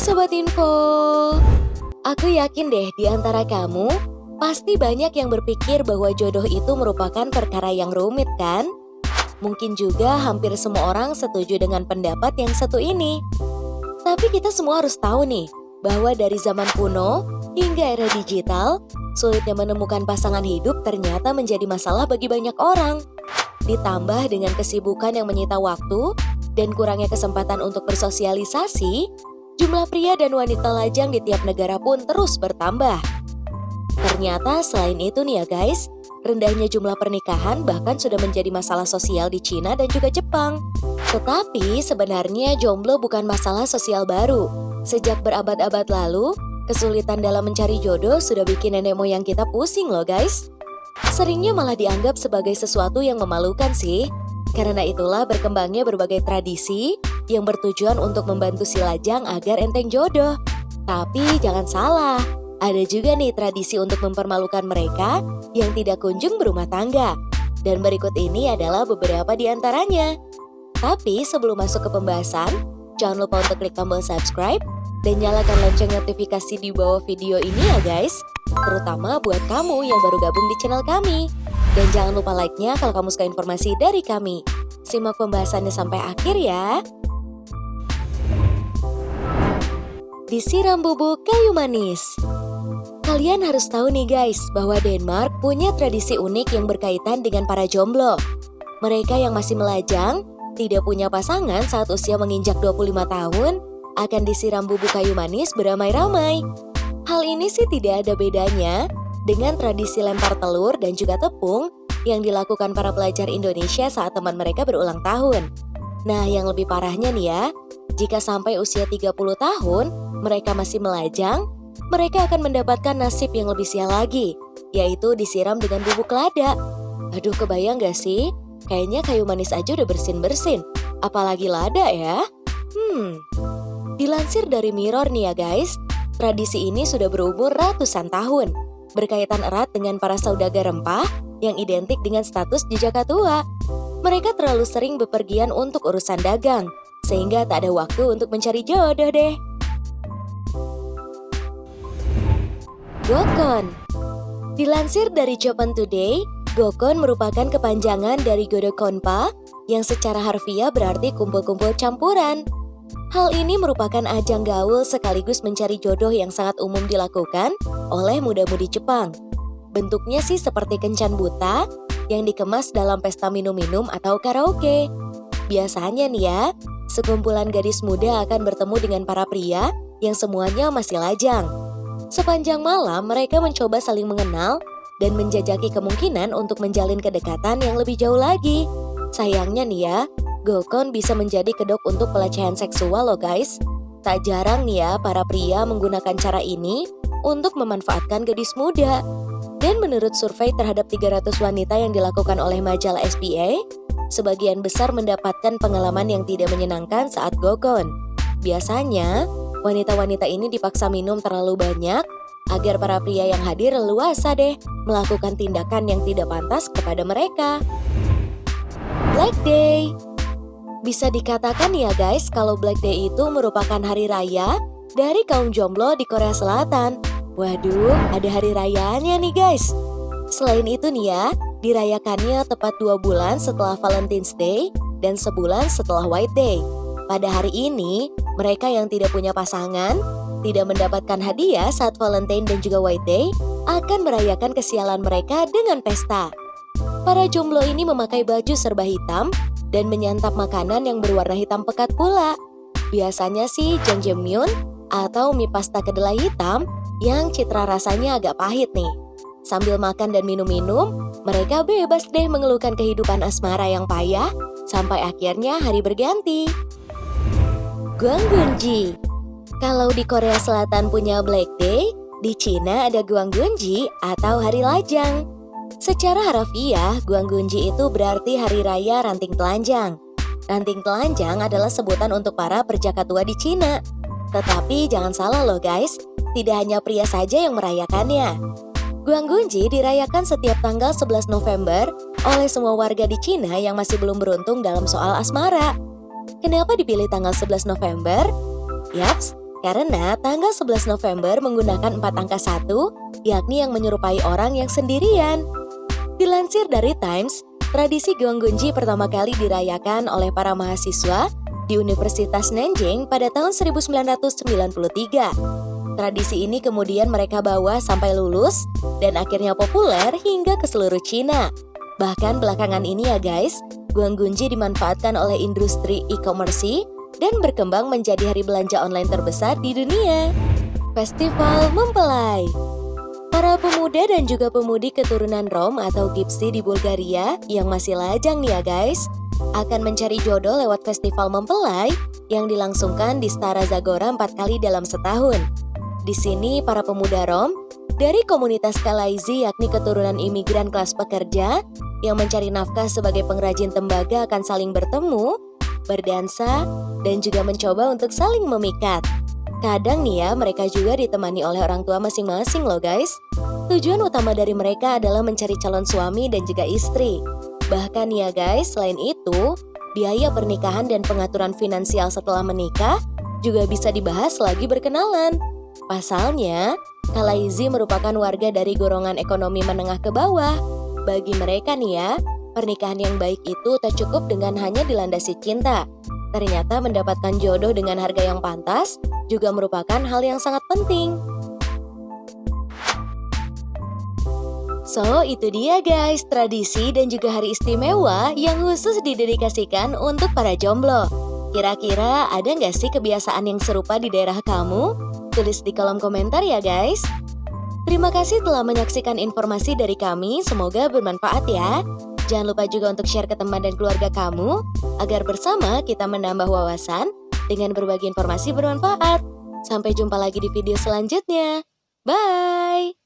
Hai Sobat Info, aku yakin deh di antara kamu pasti banyak yang berpikir bahwa jodoh itu merupakan perkara yang rumit kan? Mungkin juga hampir semua orang setuju dengan pendapat yang satu ini. Tapi kita semua harus tahu nih, bahwa dari zaman kuno hingga era digital, sulitnya menemukan pasangan hidup ternyata menjadi masalah bagi banyak orang. Ditambah dengan kesibukan yang menyita waktu dan kurangnya kesempatan untuk bersosialisasi, jumlah pria dan wanita lajang di tiap negara pun terus bertambah. Ternyata selain itu nih ya guys, rendahnya jumlah pernikahan bahkan sudah menjadi masalah sosial di Cina dan juga Jepang. Tetapi sebenarnya jomblo bukan masalah sosial baru. Sejak berabad-abad lalu, kesulitan dalam mencari jodoh sudah bikin nenek moyang kita pusing loh guys. Seringnya malah dianggap sebagai sesuatu yang memalukan sih. Karena itulah berkembangnya berbagai tradisi yang bertujuan untuk membantu si lajang agar enteng jodoh. Tapi jangan salah, ada juga nih tradisi untuk mempermalukan mereka yang tidak kunjung berumah tangga. Dan berikut ini adalah beberapa di antaranya. Tapi sebelum masuk ke pembahasan, jangan lupa untuk klik tombol subscribe dan nyalakan lonceng notifikasi di bawah video ini ya guys. Terutama buat kamu yang baru gabung di channel kami. Dan jangan lupa like-nya kalau kamu suka informasi dari kami. Simak pembahasannya sampai akhir ya. Disiram bubuk kayu manis. Kalian harus tahu nih guys, bahwa Denmark punya tradisi unik yang berkaitan dengan para jomblo. Mereka yang masih melajang, tidak punya pasangan saat usia menginjak 25 tahun, akan disiram bubuk kayu manis beramai-ramai. Hal ini sih tidak ada bedanya dengan tradisi lempar telur dan juga tepung yang dilakukan para pelajar Indonesia saat teman mereka berulang tahun. Nah, yang lebih parahnya nih ya, jika sampai usia 30 tahun, mereka masih melajang, mereka akan mendapatkan nasib yang lebih sial lagi, yaitu disiram dengan bubuk lada. Aduh, kebayang gak sih? Kayaknya kayu manis aja udah bersin-bersin, apalagi lada ya? Dilansir dari Mirror nih ya guys, tradisi ini sudah berumur ratusan tahun, berkaitan erat dengan para saudagar rempah yang identik dengan status jejaka tua. Mereka terlalu sering bepergian untuk urusan dagang, sehingga tak ada waktu untuk mencari jodoh deh. Gokon. Dilansir dari Japan Today, Gokon merupakan kepanjangan dari Godokonpa yang secara harfiah berarti kumpul-kumpul campuran. Hal ini merupakan ajang gaul sekaligus mencari jodoh yang sangat umum dilakukan oleh muda-mudi Jepang. Bentuknya sih seperti kencan buta yang dikemas dalam pesta minum-minum atau karaoke. Biasanya nih ya, sekumpulan gadis muda akan bertemu dengan para pria yang semuanya masih lajang. Sepanjang malam mereka mencoba saling mengenal dan menjajaki kemungkinan untuk menjalin kedekatan yang lebih jauh lagi. Sayangnya nih ya, Gokon bisa menjadi kedok untuk pelecehan seksual loh guys. Tak jarang nih ya para pria menggunakan cara ini untuk memanfaatkan gadis muda. Dan menurut survei terhadap 300 wanita yang dilakukan oleh majalah SPA, sebagian besar mendapatkan pengalaman yang tidak menyenangkan saat Gokon. Biasanya, wanita-wanita ini dipaksa minum terlalu banyak agar para pria yang hadir leluasa deh melakukan tindakan yang tidak pantas kepada mereka. Black Day. Bisa dikatakan ya guys kalau Black Day itu merupakan hari raya dari kaum jomblo di Korea Selatan. Waduh, ada hari rayanya nih guys. Selain itu nih ya, dirayakannya tepat 2 bulan setelah Valentine's Day dan sebulan setelah White Day. Pada hari ini, mereka yang tidak punya pasangan, tidak mendapatkan hadiah saat Valentine dan juga White Day, akan merayakan kesialan mereka dengan pesta. Para jomblo ini memakai baju serba hitam dan menyantap makanan yang berwarna hitam pekat pula. Biasanya sih jjajangmyeon atau mie pasta kedelai hitam yang citra rasanya agak pahit nih. Sambil makan dan minum-minum, mereka bebas deh mengeluhkan kehidupan asmara yang payah sampai akhirnya hari berganti. Gwangunji. Kalau di Korea Selatan punya Black Day, di Cina ada Gwangunji atau hari lajang. Secara harafiah, Gwangunji itu berarti hari raya ranting telanjang. Ranting telanjang adalah sebutan untuk para perjaka tua di Cina. Tetapi jangan salah loh guys, tidak hanya pria saja yang merayakannya. Gwangunji dirayakan setiap tanggal 11 November oleh semua warga di Cina yang masih belum beruntung dalam soal asmara. Kenapa dipilih tanggal 11 November? Yaps, Karena tanggal 11 November menggunakan 4 angka 1, yakni yang menyerupai orang yang sendirian. Dilansir dari Times, tradisi Gonggunji pertama kali dirayakan oleh para mahasiswa di Universitas Nanjing pada tahun 1993. Tradisi ini kemudian mereka bawa sampai lulus dan akhirnya populer hingga ke seluruh Cina. Bahkan belakangan ini ya guys, Gonggunji dimanfaatkan oleh industri e-commerce dan berkembang menjadi hari belanja online terbesar di dunia. Festival Mempelai. Para pemuda dan juga pemudi keturunan Rom atau Gypsy di Bulgaria yang masih lajang nih ya guys, akan mencari jodoh lewat festival mempelai yang dilangsungkan di Stara Zagora 4 kali dalam setahun. Di sini para pemuda Rom dari komunitas Kalaizi yakni keturunan imigran kelas pekerja yang mencari nafkah sebagai pengrajin tembaga akan saling bertemu, berdansa, dan juga mencoba untuk saling memikat. Kadang nih ya, mereka juga ditemani oleh orang tua masing-masing loh guys. Tujuan utama dari mereka adalah mencari calon suami dan juga istri. Bahkan ya guys, selain itu, biaya pernikahan dan pengaturan finansial setelah menikah juga bisa dibahas lagi berkenalan. Pasalnya, Kalaizi merupakan warga dari golongan ekonomi menengah ke bawah. Bagi mereka nih ya, pernikahan yang baik itu tak cukup dengan hanya dilandasi cinta. Ternyata mendapatkan jodoh dengan harga yang pantas juga merupakan hal yang sangat penting. So, itu dia guys, tradisi dan juga hari istimewa yang khusus didedikasikan untuk para jomblo. Kira-kira ada nggak sih kebiasaan yang serupa di daerah kamu? Tulis di kolom komentar ya guys. Terima kasih telah menyaksikan informasi dari kami, semoga bermanfaat ya. Jangan lupa juga untuk share ke teman dan keluarga kamu, agar bersama kita menambah wawasan dengan berbagi informasi bermanfaat. Sampai jumpa lagi di video selanjutnya. Bye!